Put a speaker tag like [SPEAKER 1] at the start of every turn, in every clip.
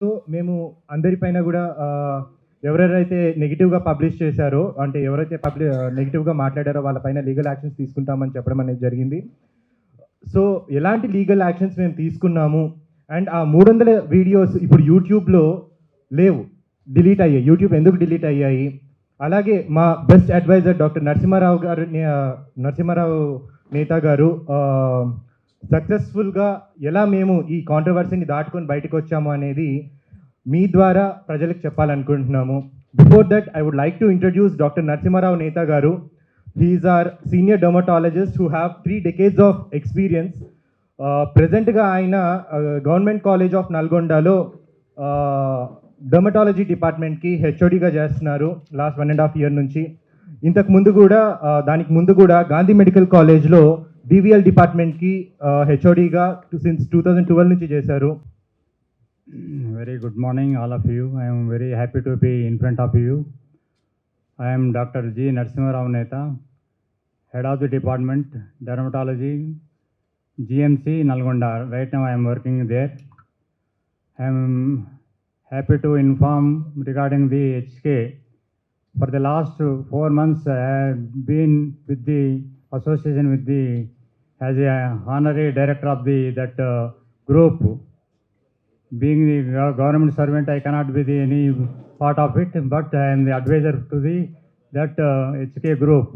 [SPEAKER 1] So మేము అందరిపైన కూడా ఎవరెవరైతే నెగిటివ్గా పబ్లిష్ చేశారో, అంటే ఎవరైతే నెగిటివ్గా మాట్లాడారో వాళ్ళపైన లీగల్ యాక్షన్స్ తీసుకుంటామని చెప్పడం అనేది జరిగింది. సో ఎలాంటి లీగల్ యాక్షన్స్ మేము తీసుకున్నాము అండ్ ఆ 300 వీడియోస్ ఇప్పుడు యూట్యూబ్లో లేవు, డిలీట్ అయ్యాయి. యూట్యూబ్ ఎందుకు డిలీట్ అయ్యాయి? అలాగే మా best adviser doctor Narasimharao Netha గారు సక్సెస్ఫుల్గా ఎలా మేము ఈ కాంట్రవర్సీని దాటుకొని బయటకు వచ్చాము అనేది మీ ద్వారా ప్రజలకు చెప్పాలనుకుంటున్నాము. Before that I would like to introduce doctor Narasimharao Netha గారు. He is are senior dermatologist who have 3 decades of experience. ప్రజెంట్గా ఆయన గవర్నమెంట్ కాలేజ్ ఆఫ్ నల్గొండలో డర్మటాలజీ డిపార్ట్మెంట్కి హెచ్ఓడిగా చేస్తున్నారు లాస్ట్ 1.5 year నుంచి. దానికి ముందు కూడా గాంధీ మెడికల్ కాలేజ్లో DVL డిపార్ట్మెంట్కి హెచ్ఓడిగా సిన్స్ 2012 నుంచి చేశారు.
[SPEAKER 2] Very good morning, all of you. I am very happy to be in front of you. I am Dr. G. Narasimha Rao Neta, Head of the Department, Dermatology, GMC, Nalgonda. Right now I am working there. I am happy to inform regarding the HK. For the last 4 months, I have been with the association with the, as a honorary director of that group. Being the government servant, I cannot be any part of it, but I am the advisor to that HK group.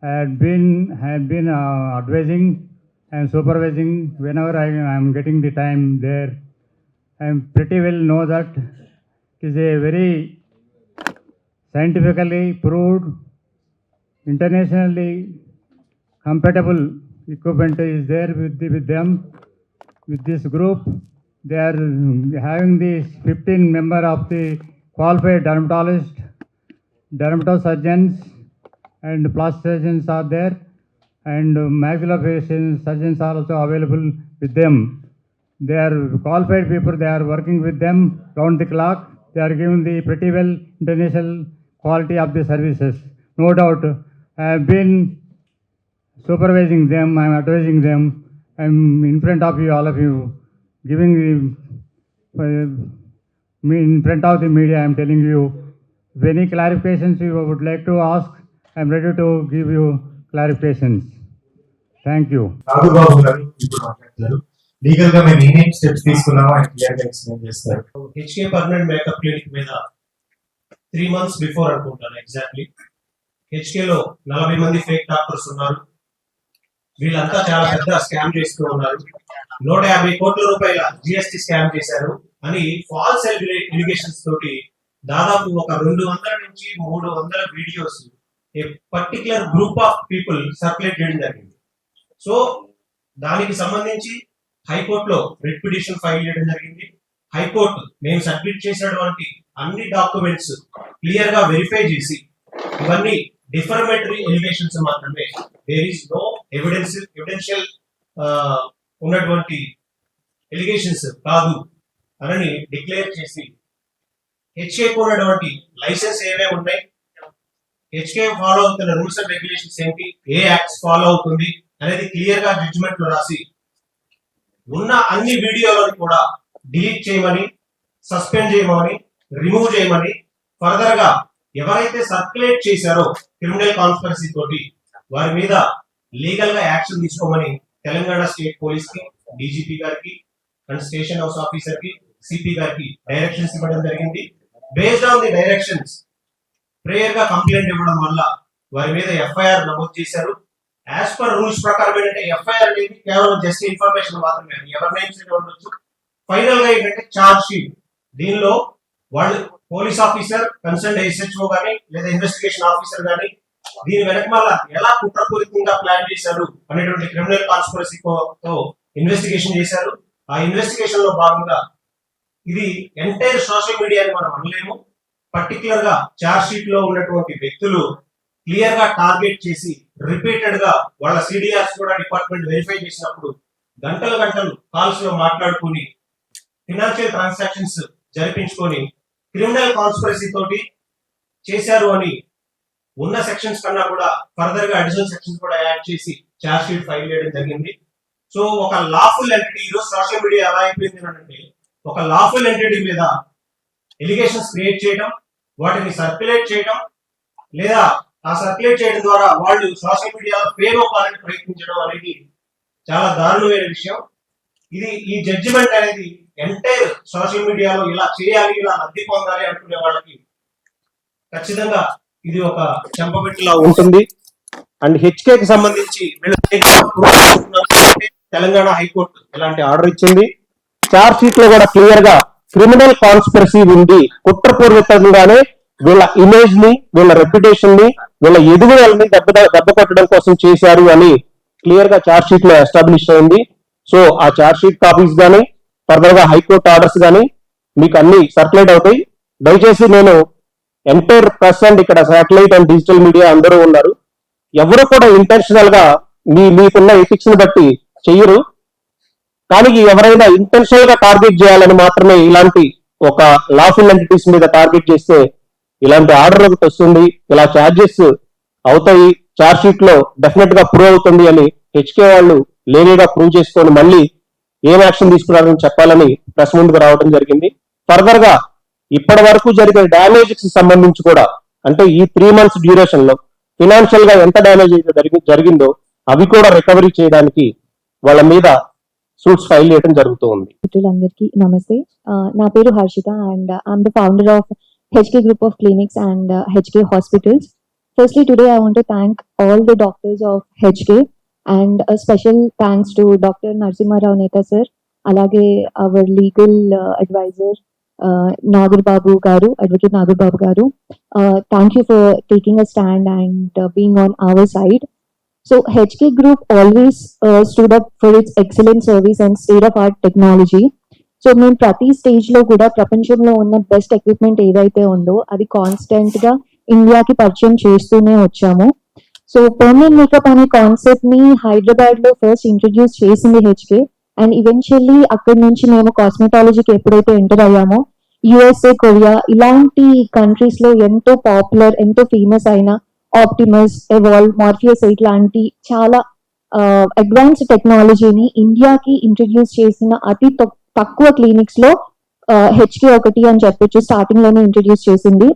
[SPEAKER 2] I have been advising and supervising whenever I am getting the time there. I am pretty well know that it is a very scientifically proved, internationally compatible equipment is there with them, with this group. They are having these 15 members of the qualified dermatologists, dermatosurgeons and plastic surgeons are there, and maxillofacial surgeons are also available with them. They are qualified people, they are working with them round the clock. They are giving the pretty well international quality of the services. No doubt, I have been supervising them, I am advising them. I am in front of you, all of you, giving me in front of the media. I am telling you, if any clarifications you would like to ask, I am ready to give you clarifications. Thank you.
[SPEAKER 3] రాఘుబాబు గారు ఇప్పుడు మాట్లాడతారు. Legal గా మేము ఏమేం steps తీసుకున్నామో ఆయన clear గా explain చేస్తారు.
[SPEAKER 4] హెచ్కే పర్మనెంట్ మేకప్ క్లినిక్ మీద 3 months బిఫోర్ అనుకుంటాను ఎగ్జాక్ట్లీ, హెచ్కేలో 40 మంది ఫేక్ డాక్టర్స్ ఉన్నారు. వీళ్ళంతా చాలా పెద్ద స్కామ్ చేస్తూ ఉన్నారు. 150 కోట్ల రూపాయల GST స్కామ్ చేశారు అని ఫాల్స్ ఎలిగేషన్స్ తోటి దాదాపు ఒక 200 నుంచి 300 videos A particular group of people circulate చేయడం జరిగింది. సో దానికి సంబంధించి హైకోర్టులో రిట్ పిటిషన్ ఫైల్ చేయడం జరిగింది. హైకోర్టు మేము సబ్మిట్ చేసినటువంటి అన్ని డాక్యుమెంట్స్ క్లియర్ గా వెరిఫై చేసి ఇవన్నీ డిఫర్మేటరీ ఎలిగేషన్స్ మాత్రమే, దేర్ ఈస్ నో ఎవిడెన్షియల్ ఉన్నటువంటి ఎలిగేషన్స్ కాదు అని డిక్లేర్ చేసి హెచ్కే ఉన్నటువంటి లైసెన్స్ ఏమేమి ఉన్నాయి, హెచ్కే ఫాలో అవుతున్న రూల్స్ అండ్ రెగ్యులేషన్స్ ఏంటి, ఏ యాక్ట్స్ ఫాలో అవుతుంది అనేది క్లియర్ గా జడ్జిమెంట్ లో రాసి ఉన్న అన్ని వీడియోలను కూడా డిలీట్ చేయమని, సస్పెండ్ చేయమని, రిమూవ్ చేయమని, ఫర్దర్ గా ఎవరైతే సర్క్యులేట్ చేశారో క్రిమినల్ కాన్స్పిరసీ తోటి వారి మీద లీగల్ గా యాక్షన్ తీసుకోమని తెలంగాణ స్టేట్ పోలీస్ కి, డీజీపీ గారికి అండ్ స్టేషన్ హౌస్ ఆఫీసర్ కి, సిపి గారికి డైరెక్షన్స్ ఇవ్వడం జరిగింది. Based on the directions prayer గా కంప్లైంట్ ఇవ్వడం వల్ల వారి మీద ఎఫ్ఐఆర్ నమోదు చేశారు. యాజ్ పర్ రూల్స్ ప్రకారం ఏంటంటే ఎఫ్ఐఆర్ అనేది కేవలం జస్ట్ ఇన్ఫర్మేషన్ మాత్రమే, ఎవరి నేమ్స్ ఉండొచ్చు. ఫైనల్ గా ఏంటంటే చార్జ్ షీట్, దీనిలో వాళ్ళు పోలీస్ ఆఫీసర్, కన్సర్న్ SHO గానీ లేదా ఇన్వెస్టిగేషన్ ఆఫీసర్ గానీ దీని వెనకమాల ఎలా కుట్రపూరితంగా ప్లాన్ చేశారు అనేటువంటి క్రిమినల్ కాన్స్పిరసీతో ఇన్వెస్టిగేషన్ చేశారు. ఆ ఇన్వెస్టిగేషన్ లో భాగంగా ఇది ఎంటైర్ సోషల్ మీడియా అని మనం అనలేము. పర్టికులర్ గా చార్జ్ షీట్ లో ఉన్నటువంటి వ్యక్తులు క్లియర్ గా టార్గెట్ చేసి రిపీటెడ్ గా వాళ్ళ CDRs కూడా డిపార్ట్మెంట్ వెరిఫై చేసినప్పుడు గంటలు కాల్స్ లో మాట్లాడుకుని ఫినాన్షియల్ ట్రాన్సాక్షన్స్ జరిపించుకొని క్రిమినల్ కాన్స్పిరసీ తోటి చేశారు అని ఉన్న సెక్షన్స్ కన్నా కూడా ఫర్దర్ గా అడిషనల్ సెక్షన్స్ కూడా యాడ్ చేసి చార్జ్ షీట్ ఫైల్ చేయడం జరిగింది. సో ఒక లాఫుల్ ఎంటిటీ ఈరోజు సోషల్ మీడియా ఎలా అయిపోయింది అంటే ఒక లాఫుల్ ఎంటిటీ మీద ఎలిగేషన్స్ క్రియేట్ చేయడం, వాటిని సర్క్యులేట్ చేయడం, లేదా ఆ సర్క్యులేట్ చేయడం ద్వారా వాళ్ళు సోషల్ మీడియాలో ఫేమ్ అవ్వాలని ప్రయత్నించడం అనేది చాలా దారుణమైన విషయం. ఈ జడ్జిమెంట్ అనేది ఎంటైర్ సోషల్ మీడియాలో ఇలా చేయాలి, ఇలా లబ్ధి పొందాలి అనుకునే వాళ్ళకి ఖచ్చితంగా ఇది ఒక చెంపబెట్టులా ఉంటుంది. అండ్ హెచ్కేకి సంబంధించి తెలంగాణ హైకోర్టు ఇలాంటి ఆర్డర్ ఇచ్చింది. చార్జ్ షీట్ లో కూడా క్లియర్ గా క్రిమినల్ కాన్స్పిరసీ ఉంది, కుట్రపూర్వకంగానే వీళ్ళ ఇమేజ్ ని, వీళ్ళ రెప్యుటేషన్ ని, వీళ్ళ ఎదుగుదలని దెబ్బ కొట్టడం కోసం చేశారు అని క్లియర్ గా చార్జ్ షీట్ లో ఎస్టాబ్లిష్ అయింది. సో ఆ చార్జ్ షీట్ కాపీస్ కానీ ఫర్దర్ గా హైకోర్టు ఆర్డర్స్ కానీ మీకు అన్ని సర్క్యులేట్ అవుతాయి. దయచేసి నేను ఎంటైర్ ప్రెస్ అండ్ ఇక్కడ శాటిలైట్ అండ్ డిజిటల్ మీడియా అందరూ ఉన్నారు, ఎవరు కూడా ఇంటెన్షనల్ గా మీకున్న ఎథిక్స్ ని బట్టి చెయ్యరు. కానీ ఎవరైనా ఇంటెన్షనల్ గా టార్గెట్ చేయాలని మాత్రమే ఇలాంటి ఒక లాఫుల్ ఎంటిటీస్ మీద టార్గెట్ చేస్తే ఇలాంటి ఆర్డర్ ఒకటి వస్తుంది, ఇలా ఛార్జెస్ అవుతాయి, ఛార్జ్ షీట్ లో డెఫినెట్ గా ప్రూవ్ అవుతుంది అని హెచ్కే వాళ్ళు లేనీగా ప్రూవ్ చేసుకొని మళ్ళీ ఏం యాక్షన్ తీసుకున్నారని చెప్పాలని ప్రెస్ ముందుకు రావడం జరిగింది. ఫర్దర్ గా ఇప్పటి వరకు జరిగిన డ్యామేజెస్ సంబంధించి కూడా, అంటే ఈ 3 months డ్యూరేషన్ లో ఫినాన్షియల్ గా ఎంత డ్యామేజ్ అయితే జరిగిందో అవి కూడా రికవరీ చేయడానికి వాళ్ళ మీద సూట్స్ ఫైల్ చేయడం జరుగుతూ ఉంది.
[SPEAKER 5] అందరికీ నమస్తే. నా పేరు Harshita and I'm the founder of HK Group of Clinics and HK Hospitals. Firstly, today I want to thank all the doctors of HK and a special thanks to Dr. Narsimha Rao Neta sir, alage our legal advisor Nagar Babu Garu, Advocate Nagar Babu Garu. Thank you for taking a stand and being on our side. So HK Group always stood up for its excellent service and state-of-art technology. So మేము ప్రతి stage లో కూడా ప్రపంచంలో ఉన్న best equipment ఏదైతే ఉందో అది constant గా ఇండియాకి పరిచయం చేస్తూనే వచ్చాము. సో పర్మనెంట్ మేకప్ అనే కాన్సెప్ట్ ని హైదరాబాద్ లో ఫస్ట్ ఇంట్రడ్యూస్ చేసింది హెచ్కే అండ్ ఈవెన్చువల్లీ అక్కడి నుంచి మేము కాస్మెటాలజీకి ఎప్పుడైతే ఎంటర్ అయ్యామో USA, కొరియా ఇలాంటి కంట్రీస్ లో ఎంతో పాపులర్, ఎంతో ఫేమస్ అయిన ఆప్టిమస్, ఎవాల్వ్, మార్ఫియస్ ఇట్లాంటి చాలా అడ్వాన్స్డ్ టెక్నాలజీని ఇండియాకి ఇంట్రడ్యూస్ చేసిన అతి తక్కువ క్లినిక్స్ లో హెచ్కే ఒకటి అని చెప్పొచ్చు. స్టార్టింగ్ లోనే ఇంట్రడ్యూస్ చేసింది.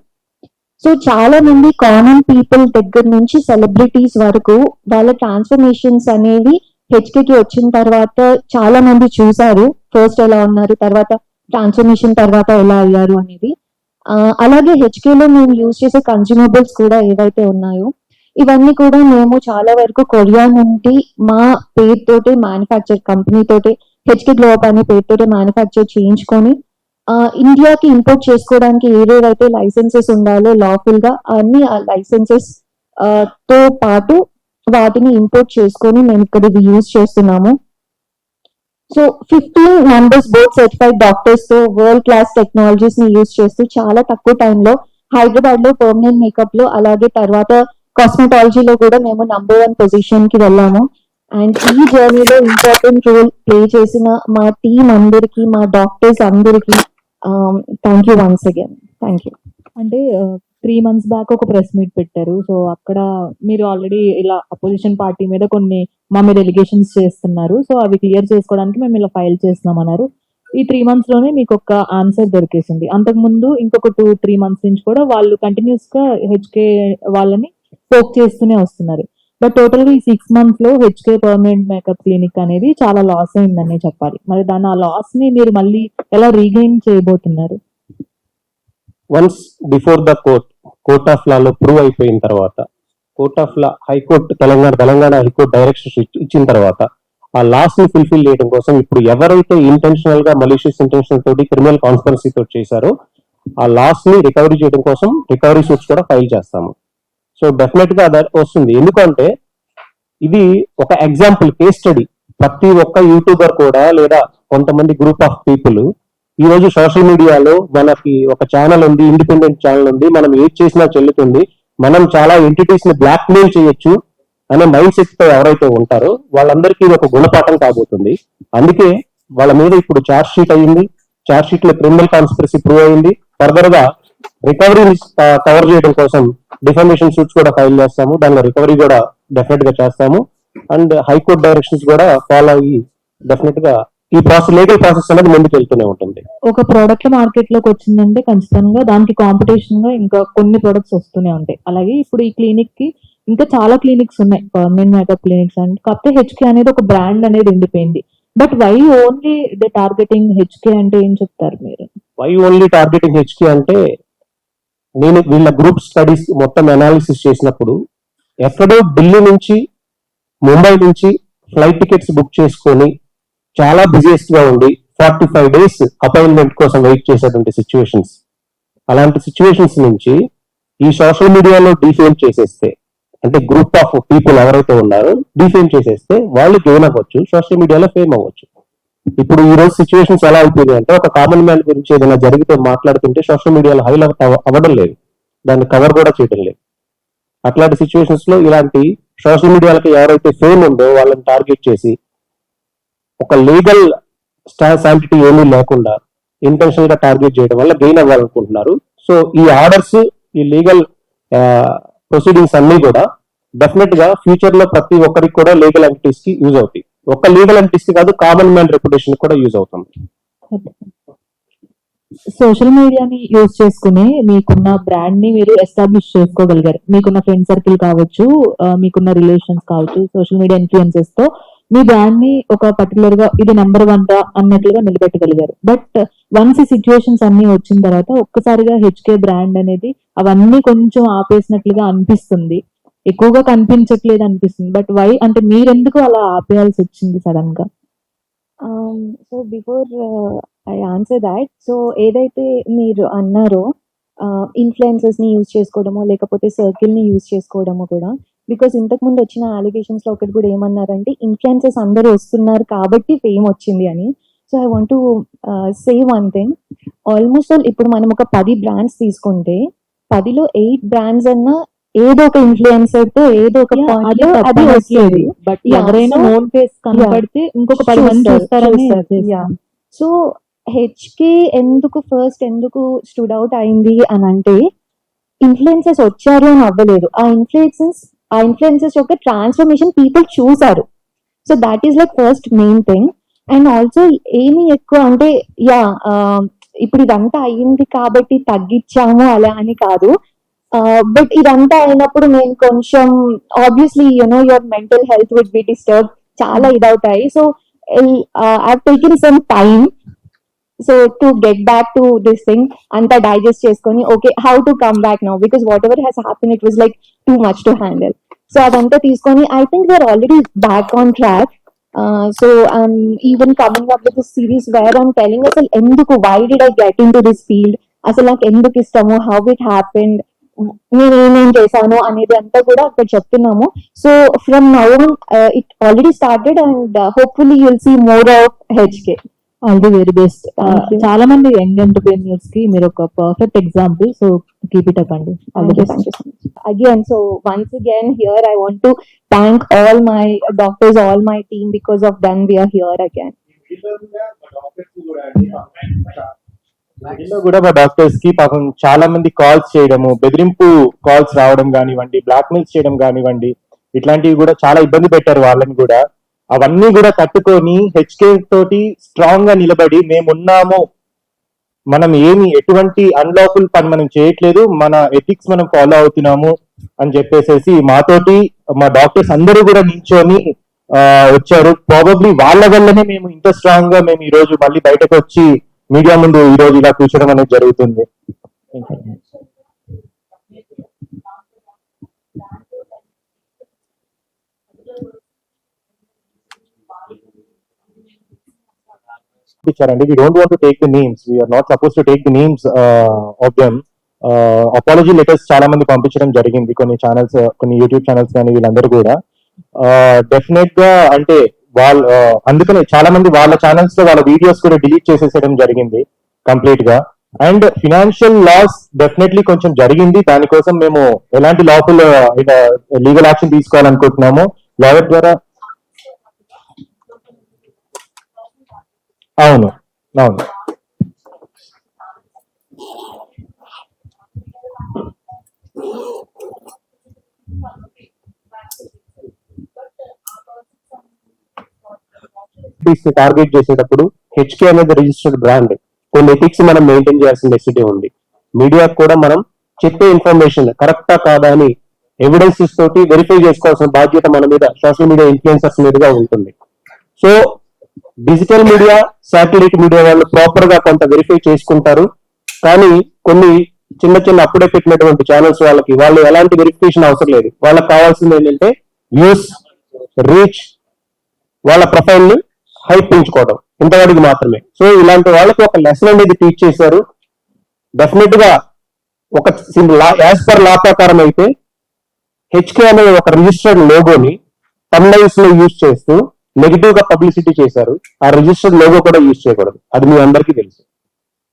[SPEAKER 5] సో చాలా మంది కామన్ పీపుల్ దగ్గర నుంచి సెలబ్రిటీస్ వరకు వాళ్ళ ట్రాన్స్ఫర్మేషన్స్ అనేవి హెచ్కేకి వచ్చిన తర్వాత చాలా మంది చూసారు. ఫస్ట్ ఎలా ఉన్నారు, తర్వాత ట్రాన్స్ఫర్మేషన్ తర్వాత ఎలా అయ్యారు అనేది. అలాగే హెచ్కేలో మేము యూజ్ చేసే కన్స్యూమబుల్స్ కూడా ఏవైతే ఉన్నాయో ఇవన్నీ కూడా మేము చాలా వరకు కొరియా నుండి మా పేరుతోటే మ్యానుఫ్యాక్చర్ కంపెనీ తోటే హెచ్కే గ్లోబ్ అనే పేరుతోటే మ్యానుఫ్యాక్చర్ చేయించుకొని ఇండియాకి ఇంపోర్ట్ చేసుకోవడానికి ఏవేవైతే లైసెన్సెస్ ఉండాలో లాఫుల్ గా అన్ని ఆ లైసెన్సెస్ తో పాటు వాటిని ఇంపోర్ట్ చేసుకొని మేము ఇక్కడ యూజ్ చేస్తున్నాము. So 15 members board certified doctors తో వరల్డ్ క్లాస్ టెక్నాలజీస్ ని యూజ్ చేస్తూ చాలా తక్కువ టైంలో హైదరాబాద్ లో పర్మనెంట్ మేకప్ లో అలాగే తర్వాత కాస్మెటాలజీలో కూడా మేము నంబర్ 1 పొజిషన్ కి వెళ్ళాము. అండ్ ఈ జర్నీలో ఇంపార్టెంట్ రోల్ ప్లే చేసిన మా టీం అందరికి, మా డాక్టర్స్ అందరికి thank you once again. Thank you.
[SPEAKER 6] అంటే 3 months బ్యాక్ ఒక ప్రెస్ మీట్ పెట్టారు. సో అక్కడ మీరు ఆల్రెడీ ఇలా అపోజిషన్ పార్టీ మీద కొన్ని మా మీద ఎలిగేషన్స్ చేస్తున్నారు, సో అవి క్లియర్ చేసుకోవడానికి మేము ఇలా ఫైల్ చేస్తున్నాం అన్నారు. ఈ 3 months లోనే మీకు ఒక ఆన్సర్ దొరికేసింది. అంతకుముందు ఇంకొక 2-3 months నుంచి కూడా వాళ్ళు కంటిన్యూస్ గా హెచ్కే వాళ్ళని ఫోక్ చేస్తూనే వస్తున్నారు. బట్ టోటల్ గా ఈ 6 months లో హెచ్కే పర్మనెంట్ మేకప్ క్లినిక్ అనేది చాలా లాస్ అయిందని చెప్పాలి. మరి దాని ఆ లాస్ ని మీరు మళ్ళీ ఎలా రీగెయిన్ చేయబోతున్నారు?
[SPEAKER 7] Once before the court of law లో ప్రూవ్ అయిపోయిన తర్వాత, court of law high court Telangana high court directions ఇచ్చిన తర్వాత ఆ లాస్ ని ఫుల్ఫిల్ చేయడం కోసం ఇప్పుడు ఎవరైతే ఇంటెన్షనల్ గా మలీషియస్ ఇంటెన్షన్ తోటి క్రిమినల్ కాన్స్పిరసీ తోటి చేశారో ఆ లాస్ ని రికవరీ చేయడం కోసం రికవరీ సూట్స్ కూడా ఫైల్ చేస్తాము. సో డెఫినెట్ గా అది వస్తుంది. ఎందుకంటే ఇది ఒక ఎగ్జాంపుల్, కేస్ స్టడీ. ప్రతి ఒక్క యూట్యూబర్ కూడా లేదా కొంతమంది గ్రూప్ ఆఫ్ పీపుల్ ఈ రోజు సోషల్ మీడియాలో మనకి ఒక ఛానల్ ఉంది, ఇండిపెండెంట్ ఛానల్ ఉంది, మనం ఏది చేసినా చెల్లుతుంది, మనం చాలా ఎంటిటీస్ ని బ్లాక్ మెయిల్ చేయొచ్చు అనే మైండ్ సెట్ తో ఎవరైతే ఉంటారో వాళ్ళందరికీ ఇది ఒక గుణపాఠం కాబోతుంది. అందుకే వాళ్ళ మీద ఇప్పుడు ఛార్జ్ షీట్ అయ్యింది. ఛార్జ్ షీట్ లో క్రిమినల్ కాన్స్పిరసీ ప్రూవ్ అయింది. ఫర్దర్ గా రికవరీ కవర్ చేయడం కోసం డిఫమేషన్ సూట్స్ కూడా ఫైల్ చేస్తాము. దానిలో రికవరీ కూడా డెఫినెట్ గా చేస్తాము. అండ్ హైకోర్టు డైరెక్షన్స్ కూడా ఫాలో అయ్యి డెఫినెట్ గా ఈ లీగల్ ప్రాసెస్ అనేది ముందుకు వెళ్తూనే ఉంటుంది.
[SPEAKER 6] ఒక ప్రోడక్ట్ మార్కెట్ లోకి వచ్చిందంటే ఖచ్చితంగా దానికి కాంపిటీషన్ గా ఇంకా కొన్ని ప్రొడక్ట్స్ వస్తూనే ఉంటాయి. అలాగే ఇప్పుడు ఈ క్లినిక్ కి ఇంకా చాలా క్లినిక్స్ ఉన్నాయి, పర్మనెంట్ మేకప్ క్లినిక్స్ అండ్ కాకపోతే హెచ్కే అనేది ఒక బ్రాండ్ అనేది ఉండిపోయింది. But why only the targeting HK అంటే ఏం చెప్తారు మీరు?
[SPEAKER 7] వై ఓన్లీ టార్గెటింగ్ హెచ్కే అంటే, నేను వీళ్ళ గ్రూప్ స్టడీస్ మొత్తం అనాలిసిస్ చేసినప్పుడు ఎక్కడో ఢిల్లీ నుంచి ముంబై నుంచి ఫ్లైట్ టికెట్స్ బుక్ చేసుకొని చాలా బిజియెస్ట్ గా ఉండి 45 days అపాయింట్మెంట్ కోసం వెయిట్ చేసేటువంటి సిచ్యువేషన్స్, అలాంటి సిచ్యువేషన్స్ నుంచి ఈ సోషల్ మీడియాలో డిఫేమ్ చేసేస్తే, అంటే గ్రూప్ ఆఫ్ పీపుల్ ఎవరైతే ఉన్నారో డిఫేమ్ చేసేస్తే వాళ్ళు గెయిన్ అవ్వచ్చు, సోషల్ మీడియాలో ఫేమ్ అవ్వచ్చు. ఇప్పుడు ఈ రోజు సిచ్యువేషన్స్ ఎలా అవుతుంది అంటే, ఒక కామన్ మ్యాన్ గురించి ఏదైనా జరిగితే మాట్లాడుతుంటే సోషల్ మీడియాలో హైలైట్ అవ్వడం లేదు, దాన్ని కవర్ కూడా చేయడం లేదు. అట్లాంటి సిచ్యువేషన్స్ లో ఇలాంటి సోషల్ మీడియాలకి ఎవరైతే ఫేమ్ ఉందో వాళ్ళని టార్గెట్ చేసి ఒక లీగల్ శాంటిటీ ఏమీ లేకుండా ఇంటెన్షనల్ గా టార్గెట్ చేయడం వల్ల గెయిన్ అవ్వాలనుకుంటున్నారు. సో ఈ ఆర్డర్స్, ఈ లీగల్ ప్రొసీడింగ్స్ అన్ని కూడా డెఫినెట్ గా ఫ్యూచర్ లో ప్రతి ఒక్కరికి కూడా లీగల్ ఎంటిటీస్ కి యూజ్ అవుతాయి. ఒక్క లీగల్ ఎంటిటీస్ కి కాదు, కామన్ మ్యాన్ రెప్యుటేషన్ కూడా యూజ్ అవుతుంది.
[SPEAKER 6] సోషల్ మీడియాని యూజ్ చేసుకుని మీకున్న బ్రాండ్ ని మీరు ఎస్టాబ్లిష్ చేసుకోగలిగారు. మీకున్న ఫ్రెండ్ సర్కిల్ కావచ్చు, మీకున్న రిలేషన్స్ కావచ్చు, సోషల్ మీడియా ఇన్ఫ్లుయెన్సెస్ తో మీ బ్రాండ్ ని ఒక పర్టికులర్ గా ఇది నెంబర్ 1 రా అన్నట్లుగా నిలబెట్టగలిగారు. బట్ వన్స్ ఈ సిచ్యువేషన్స్ అన్ని వచ్చిన తర్వాత ఒక్కసారిగా హెచ్కే బ్రాండ్ అనేది అవన్నీ కొంచెం ఆపేసినట్లుగా అనిపిస్తుంది, ఎక్కువగా కనిపించట్లేదు అనిపిస్తుంది. బట్ వై అంటే మీరెందుకు అలా ఆపేయాల్సి వచ్చింది సడన్ గా?
[SPEAKER 5] So before I answer that, so ఏదైతే మీరు అన్నారో ఇన్ఫ్లుయెన్సెస్ ని యూజ్ చేసుకోవడమో లేకపోతే సర్కిల్ ని యూజ్ చేసుకోవడమో కూడా, బికాస్ ఇంతకు ముందు వచ్చిన అలిగేషన్స్ లో ఒకటి కూడా ఏమన్నారంటే ఇన్ఫ్లుయెన్సెస్ అందరూ వస్తున్నారు కాబట్టి ఫేమ్ వచ్చింది అని. So I want to say one thing, almost all ఇప్పుడు మనం ఒక 10 బ్రాండ్స్ తీసుకుంటే 10లో 8 బ్రాండ్స్ అన్నా ఏదో ఒక ఇన్ఫ్లుయెన్సర్ తో ఏదో ఒక point లో అది వస్తుంది.
[SPEAKER 6] బట్
[SPEAKER 5] Yeah,
[SPEAKER 6] ఎవరైనా
[SPEAKER 5] so-
[SPEAKER 6] నోన్ ఫేస్ కనబడితే ఇంకొక 10 మంది చూస్తారని
[SPEAKER 5] యా. సో హెచ్కే ఎందుకు స్టూడ్ అవుట్ అయింది అని అంటే, ఇన్ఫ్లుయెన్సెస్ వచ్చారు అని అవ్వలేదు, ఆ ఇన్ఫ్లుయెన్సెస్ యొక్క ట్రాన్స్ఫర్మేషన్ పీపుల్ చూసారు. So that is like first main thing. And also ఏమి ఎక్కువ అంటే, యా ఇప్పుడు ఇదంతా అయ్యింది కాబట్టి తగ్గించాము అలా అని కాదు. బట్ ఇదంతా అయినప్పుడు నేను కొంచెం obviously your mental health would be disturb, చాలా ఇదవుతాయి. So I taken some time so to get back to this thing, అంతా డైజెస్ట్ చేసుకొని okay how to come back now, because whatever has happen it was like too much to handle. So అదంతా తీసుకొని I think we're already back on track. So I'm even coming up with series where I'm telling అసలు ఎందుకు, why did I get in to this field, అసలు నాకు ఎందుకు ఇష్టము, how it happened, నేను ఏమేం చేశాను అనేది అంతా కూడా అక్కడ చెప్తున్నాము. So from now on it already started and hopefully you'll see more of HK.
[SPEAKER 6] All the very best.
[SPEAKER 5] Thank you.
[SPEAKER 6] చాలా మంది యంగ్ ఎంటర్ప్రెన్యూర్స్ కి మీరు ఒక perfect example. So keep it up అండి. All the
[SPEAKER 5] Thank you,
[SPEAKER 6] best.
[SPEAKER 5] thank you so much. Again, so once again here I want to thank all my doctors, all my team, because of them we are here again.
[SPEAKER 1] వీళ్ళలో కూడా మా doctors కి పాపం చాలా మంది calls చేయడము, బెదిరింపు calls రావడం కానివ్వండి, బ్లాక్మెయిల్స్ చేయడం కానివ్వండి, ఇట్లాంటివి కూడా చాలా ఇబ్బంది పెట్టారు వాళ్ళని కూడా. అవన్నీ కూడా తట్టుకొని హెచ్కే తోటి స్ట్రాంగ్ గా నిలబడి మేమున్నాము, మనం ఎటువంటి అన్లాఫుల్ పని మనం చేయట్లేదు, మన ఎథిక్స్ మనం ఫాలో అవుతున్నాము అని చెప్పేసి మాతోటి మా డాక్టర్స్ అందరూ కూడా నించొని వచ్చారు. ప్రాబబ్లీ వాళ్ళ వల్లనే మేము ఇంత స్ట్రాంగ్ గా మేము ఈ రోజు మళ్ళీ బయటకు వచ్చి మీడియా ముందు ఈ రోజు ఇలా కూర్చోడం అనేది జరుగుతుంది. ఇచ్చారండి. We don't want to take the names. We are not supposed to take the names of them. Apology letters చాలా మంది పంపించడం జరిగింది, కొన్ని ఛానల్స్, కొన్ని యూట్యూబ్ ఛానల్స్ కానీ వీళ్ళందరూ కూడా. డెఫినెట్ గా అంటే వాళ్ళ అందుకనే చాలా మంది వాళ్ళ ఛానల్స్ లో వాళ్ళ వీడియోస్ కూడా డిలీట్ చేసేసడం జరిగింది కంప్లీట్ గా. అండ్ ఫినాన్షియల్ లాస్ డెఫినెట్లీ కొంచెం జరిగింది, దానికోసం మేము ఎలాంటి లాఫుల్ లీగల్ యాక్షన్ తీసుకోవాలనుకుంటున్నాము లాయర్ ద్వారా. అవును అవును
[SPEAKER 7] ఎంటిటీస్ ని టార్గెట్ చేసేటప్పుడు హెచ్కే అనేది రిజిస్టర్డ్ బ్రాండ్, కొన్ని ఎథిక్స్ మనం మెయింటైన్ చేయాల్సిన నెసిటీ ఉంది. మీడియాకు కూడా మనం చెప్పే ఇన్ఫర్మేషన్ కరెక్టా కాదా అని ఎవిడెన్సెస్ తోటి వెరిఫై చేసుకోవాల్సిన బాధ్యత మన మీద, సోషల్ మీడియా ఇన్ఫ్లుయెన్సర్స్ మీదుగా ఉంటుంది. So digital media, satellite media వాళ్ళు ప్రాపర్ గా కొంత వెరిఫై చేసుకుంటారు. కానీ కొన్ని చిన్న చిన్న అప్పుడే పెట్టినటువంటి ఛానల్స్ వాళ్ళు ఎలాంటి వెరిఫికేషన్ అవసరం లేదు. వాళ్ళకి కావాల్సింది ఏంటంటే వ్యూస్, రీచ్, వాళ్ళ ప్రొఫైల్ ని హైప్ పెంచుకోవడం, ఇంతవరకు మాత్రమే. సో ఇలాంటి వాళ్ళకి ఒక లెసన్ అనేది టీచ్ చేశారు. డెఫినెట్ గా ఒక యాజ్ పర్ లా ప్రకారం అయితే హెచ్కే అనే ఒక రిజిస్టర్డ్ లోగోని తమ్నైల్స్ లో యూజ్ చేస్తూ నెగిటివ్ గా పబ్లిసిటీ చేశారు. ఆ రిజిస్టర్డ్ లోగో కూడా యూజ్ చేయకూడదు, అది మీ అందరికీ తెలుసు.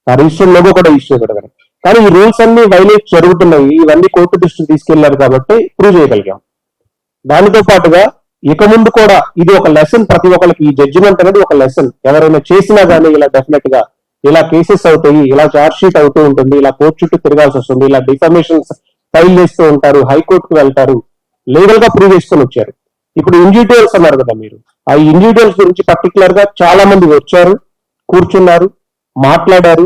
[SPEAKER 7] ఆ రిజిస్టర్డ్ లోగో కూడా యూజ్ చేయకూడదు. కానీ ఈ రూల్స్ అన్ని వైలేట్ జరుగుతున్నాయి, ఇవన్నీ కోర్టు దృష్టికి తీసుకెళ్లారు కాబట్టి ప్రూవ్ చేయగలిగాం. దానితో పాటుగా ఇక ముందు కూడా ఇది ఒక లెసన్, ప్రతి ఒక్కరికి ఈ జడ్జిమెంట్ అనేది ఒక లెసన్. ఎవరైనా చేసినా కానీ ఇలా డెఫినెట్ గా ఇలా కేసెస్ అవుతాయి, ఇలా చార్జ్ షీట్ అవుతూ ఉంటుంది, ఇలా కోర్టు చుట్టూ తిరగాల్సి వస్తుంది, ఇలా డిఫమేషన్స్ ఫైల్ చేస్తూ ఉంటారు, హైకోర్టుకు వెళ్తారు, లీగల్ గా ప్రూవ్ చేసుకుని వచ్చారు. ఇప్పుడు ఇండివిజువల్స్ అన్నారు కదా మీరు, ఆ ఇండివిజువల్స్ గురించి పర్టికులర్ గా చాలా మంది వచ్చారు, కూర్చున్నారు, మాట్లాడారు.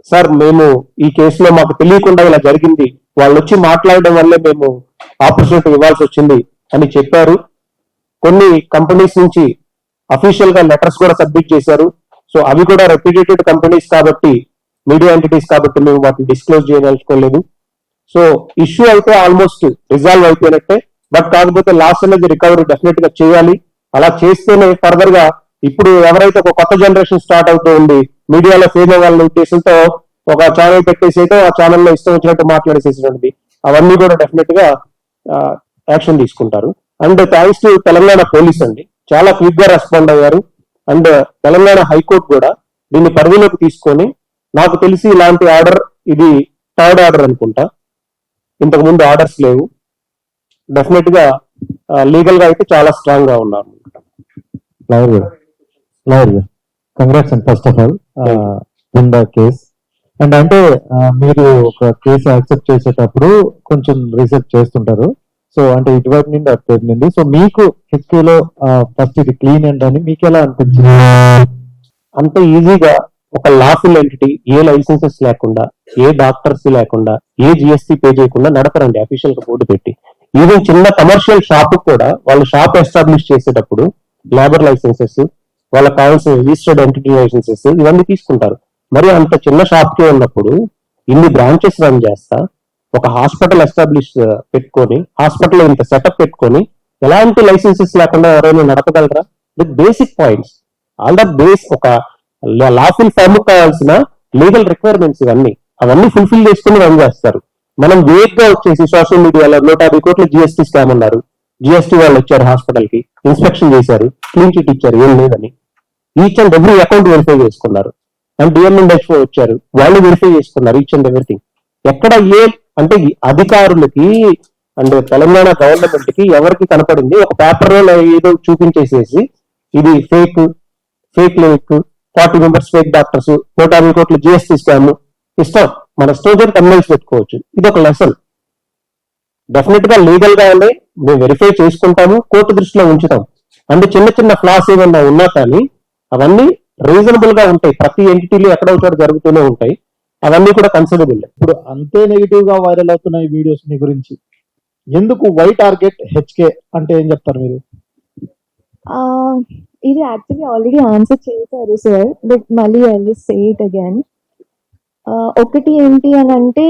[SPEAKER 7] సార్ మేము ఈ కేసులో మాకు తెలియకుండా ఇలా జరిగింది, వాళ్ళు వచ్చి మాట్లాడడం వల్లే మేము ఆపర్చునిటీ ఇవ్వాల్సి వచ్చింది అని చెప్పారు. కొన్ని కంపెనీస్ నుంచి అఫీషియల్ గా లెటర్స్ కూడా సబ్మిట్ చేశారు. సో అవి కూడా రెప్యూటెడ్ కంపెనీస్ కాబట్టి, మీడియా ఎంటిటీస్ కాబట్టి మేము వాటిని డిస్క్లోజ్ చేయదలుచుకోలేదు. సో ఇష్యూ అయితే ఆల్మోస్ట్ రిజాల్వ్ అయిపోయినట్టే. బట్ కాకపోతే లాస్ట్ అనేది రికవరీ డెఫినెట్ గా చేయాలి. అలా చేస్తేనే ఫర్దర్ గా ఇప్పుడు ఎవరైతే ఒక కొత్త జనరేషన్ స్టార్ట్ అవుతూ ఉంది, మీడియాలో ఫేమ్ అవ్వాలనే ఉద్దేశంతో ఒక ఛానల్ పెట్టేసేయటం, ఆ ఛానల్లో ఇష్టం వచ్చినట్టు మాట్లాడేసేసినది, అవన్నీ కూడా డెఫినెట్ గా యాక్షన్ తీసుకుంటారు. And thanks to Telangana police అండి, చాలా క్విక్ గా రెస్పాండ్ అయ్యారు. అండ్ తెలంగాణ హైకోర్టు కూడా దీన్ని పరిధిలోకి తీసుకొని, నాకు తెలిసి ఇలాంటి ఆర్డర్ ఇది థర్డ్ ఆర్డర్ అనుకుంటా, ఇంతకు ముందు ఆర్డర్స్ లేవు. డెఫినెట్ గా లీగల్ గా అయితే చాలా స్ట్రాంగ్ గా ఉన్నారు.
[SPEAKER 8] Congrats and first of all in the case. And అంటే మీరు ఒక కేసు యాక్సెప్ట్ చేసేటప్పుడు కొంచెం రీసెర్చ్ చేస్తుంటారు. సో అంటే ఇటువైపు నుండి అటువైపు నుండి, సో మీకు హెచ్కేలో ఫస్ట్ ఇది క్లీన్ అండ్ అని మీకు ఎలా అనిపించింది?
[SPEAKER 7] అంత ఈజీగా ఒక లాఫుల్ ఎంటిటీ, ఏ లైసెన్సెస్ లేకుండా, ఏ డాక్టర్స్ లేకుండా, ఏ జిఎస్టీ పే చేయకుండా నడపరండి అఫీషియల్ గా బోర్డు పెట్టి. ఈవెన్ చిన్న కమర్షియల్ షాప్ కూడా వాళ్ళు షాప్ ఎస్టాబ్లిష్ చేసేటప్పుడు లేబర్ లైసెన్సెస్, వాళ్ళకి కావాల్సిన రిజిస్టర్డ్ ఎంటిటీ లైసెన్సెస్ ఇవన్నీ తీసుకుంటారు. మరి అంత చిన్న షాప్ కే ఉన్నప్పుడు ఇన్ని బ్రాంచెస్ రన్ చేస్తా, ఒక హాస్పిటల్ ఎస్టాబ్లిష్ పెట్టుకొని, హాస్పిటల్ ఇంత సెటప్ పెట్టుకొని ఎలాంటి లైసెన్సెస్ లేకుండా ఎవరైనా నడపగలరా? With basic points, all the base ఒక లాఫుల్ ఫార్మ్ కావాల్సిన లీగల్ రిక్వైర్మెంట్స్ ఇవన్నీ అవన్నీ ఫుల్ఫిల్ చేసుకుని రన్ చేస్తారు. మనం వేగ్ గా వచ్చేసి సోషల్ మీడియాలో 150 కోట్ల జిఎస్టీ స్కామ్ అన్నారు. జిఎస్టీ వాళ్ళు వచ్చారు హాస్పిటల్ కి, ఇన్స్పెక్షన్ చేశారు, క్లీన్ చిట్ ఇచ్చారు, ఏం లేదని. Each and every account verify చేసుకున్నారు. అండ్ డిఎంఎండ్హెచ్ఓ వచ్చారు, వాళ్ళు వెరిఫై చేసుకున్నారు ఈచ్ అండ్ ఎవ్రీథింగ్. ఎక్కడ అంటే అధికారులకి అండ్ తెలంగాణ గవర్నమెంట్ కి ఎవరికి కనపడింది, ఒక పేపర్ లో ఏదో చూపించేసేసి ఇది fake link, 40 members fake doctors, 150 కోట్ల జిఎస్టీ స్కామ్, ఇష్టం మన స్టోర్ కన్వెన్స్ పెట్టుకోవచ్చు. ఇది ఒక లెసన్. డెఫినెట్ గా లీగల్ గానే మేము వెరిఫై చేసుకుంటాము, కోర్టు దృష్టిలో ఉంచుతాం. అంటే చిన్న చిన్న ఫ్లాస్ ఏమన్నా ఉన్నా కానీ అవన్నీ రీజనబుల్ గా ఉంటాయి. ప్రతి ఎంటిటీలు ఎక్కడో చోట జరుగుతూనే ఉంటాయి, అవన్నీ కూడా కన్సిడరబుల్.
[SPEAKER 8] ఇప్పుడు అంతే నెగిటివ్ గా వైరల్ అవుతున్న ఈ వీడియోస్ మీ గురించి ఎందుకు వై టార్గెట్ హెచ్కే అంటే ఏం చెప్తారు మీరు?
[SPEAKER 5] ఇది యాక్చువల్లీ ఆల్రెడీ ఆన్సర్ చేశారు సార్, బట్ మళ్ళీ I will say it again. ఒకటి ఏంటి అని అంటే,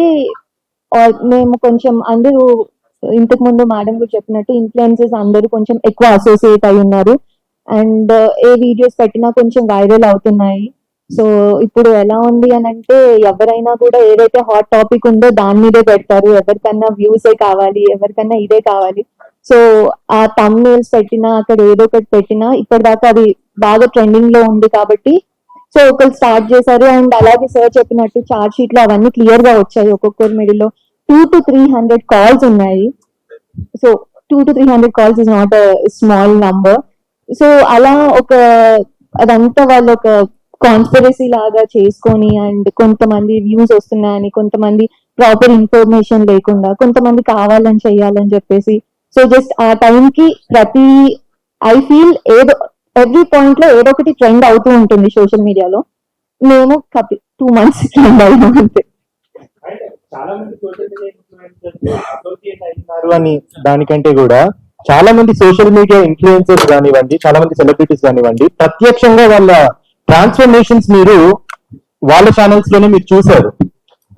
[SPEAKER 5] మేము కొంచెం అందరూ ఇంతకు ముందు మేడం కూడా చెప్పినట్టు ఇన్ఫ్లుయెన్సెస్ అందరూ కొంచెం ఎక్కువ అసోసియేట్ అయి ఉన్నారు. అండ్ ఏ వీడియోస్ పెట్టినా కొంచెం వైరల్ అవుతున్నాయి. సో ఇప్పుడు ఎలా ఉంది అని అంటే, ఎవరైనా కూడా ఏదైతే హాట్ టాపిక్ ఉందో దాని మీదే పెడతారు. ఎవరికన్నా వ్యూసే కావాలి, ఎవరికన్నా ఇదే కావాలి. సో ఆ థంబ్నెయిల్స్ పెట్టినా, అక్కడ ఏదో ఒకటి పెట్టినా, ఇప్పటిదాకా అది బాగా ట్రెండింగ్ లో ఉంది కాబట్టి సో ఒకరు స్టార్ట్ చేశారు. అండ్ అలాగే సార్ చెప్పినట్టు చార్జ్ షీట్ లో అవన్నీ క్లియర్ గా వచ్చాయి. ఒక్కొక్కరి మిడిల్లో 200 to 300 కాల్స్ ఉన్నాయి. So 200 to 300 calls is not a small number. So అలా అదంతా వాళ్ళు ఒక కాన్స్పిరసీ లాగా చేసుకొని, అండ్ కొంతమంది వ్యూస్ వస్తున్నాయని, కొంతమంది ప్రాపర్ ఇన్ఫర్మేషన్ లేకుండా, కొంతమంది కావాలని చెయ్యాలని చెప్పేసి, సో జస్ట్ ఆ టైంకి ఐ ఫీల్ ఏదో ఎవ్రీ పాయింట్ లో ఏదో ఒకటి ట్రెండ్ అవుతూ ఉంటుంది సోషల్ మీడియాలో. మేము 2 months ట్రెండ్ అయినాం అంతే.
[SPEAKER 1] చాలా మంది సోషల్ మీడియా ఇన్ఫ్లుయెన్సర్స్ అసోసియేట్ అయినారు అని దానికంటే కూడా చాలా మంది సోషల్ మీడియా ఇన్ఫ్లుయెన్సర్స్ కానివ్వండి, చాలా మంది సెలబ్రిటీస్ కానివ్వండి, ప్రత్యక్షంగా వాళ్ళ ట్రాన్స్ఫర్మేషన్స్ మీరు వాళ్ళ ఛానల్స్ లోనే మీరు చూసారు.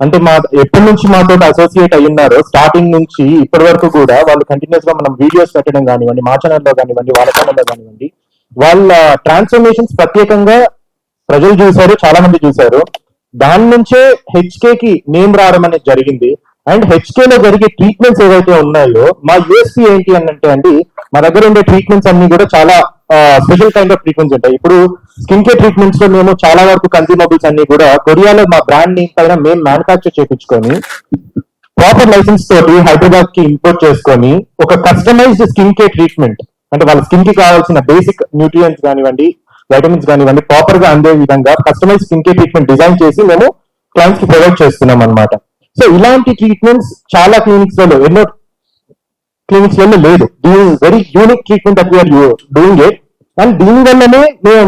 [SPEAKER 1] అంటే ఎప్పటి నుంచి మాతో అసోసియేట్ అయ్యున్నారో స్టార్టింగ్ నుంచి ఇప్పటి వరకు కూడా వాళ్ళు కంటిన్యూస్ గా మనం వీడియోస్ పెట్టడం కానివ్వండి, మా ఛానల్లో కానివ్వండి, వాళ్ళ ఛానల్లో కానివ్వండి, వాళ్ళ ట్రాన్స్ఫర్మేషన్స్ ప్రత్యేకంగా ప్రజలు చూశారు, చాలా మంది చూశారు. దాని నుంచే హెచ్కే కి నేమ్ రావడం అనేది జరిగింది. అండ్ హెచ్కే లో జరిగే ట్రీట్మెంట్స్ ఏవైతే ఉన్నాయో మా యూఎస్పీ ఏంటి అని అంటే అండి, మా దగ్గర ఉండే ట్రీట్మెంట్స్ అన్ని కూడా చాలా స్పెషల్ కైండ్ ఆఫ్ ట్రీట్మెంట్స్ ఉంటాయి. ఇప్పుడు స్కిన్ కేర్ ట్రీట్మెంట్స్ లో మేము చాలా వరకు కన్స్యూమబుల్స్ అన్ని కూడా కొరియాలో మా బ్రాండ్ నేమ్ పైన మేము మ్యానుఫాక్చర్ చేయించుకొని ప్రాపర్ లైసెన్స్ తోటి హైదరాబాద్ కి ఇంపోర్ట్ చేసుకొని ఒక కస్టమైజ్డ్ స్కిన్ కేర్ ట్రీట్మెంట్, అంటే వాళ్ళ స్కిన్ కి కావాల్సిన బేసిక్ న్యూట్రియంట్స్ కానివ్వండి, వైటమిన్స్ కానివ్వండి, ప్రాపర్ గా అందే విధంగా customise skin care treatment design చేసి మేము క్లయింట్స్ కి ప్రొవైడ్ చేస్తున్నాం అనమాట. సో ఇలాంటి ట్రీట్మెంట్స్ చాలా క్లినిక్స్ లలో, ఎన్నో క్లినిక్స్ లలో లేదు. This is very unique treatment that we are doing it. And దీని వల్లనే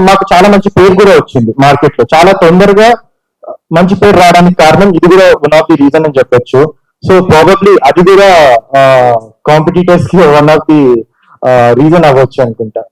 [SPEAKER 1] మాకు చాలా మంచి పేరు కూడా వచ్చింది మార్కెట్ లో. చాలా తొందరగా మంచి పేరు రావడానికి కారణం ఇది కూడా వన్ ఆఫ్ ది రీజన్ అని చెప్పొచ్చు. సో ప్రాబబ్లీ అది కూడా కాంపిటీటర్స్ కి వన్ ఆఫ్ ది రీజన్ అవ్వచ్చు అనుకుంటా.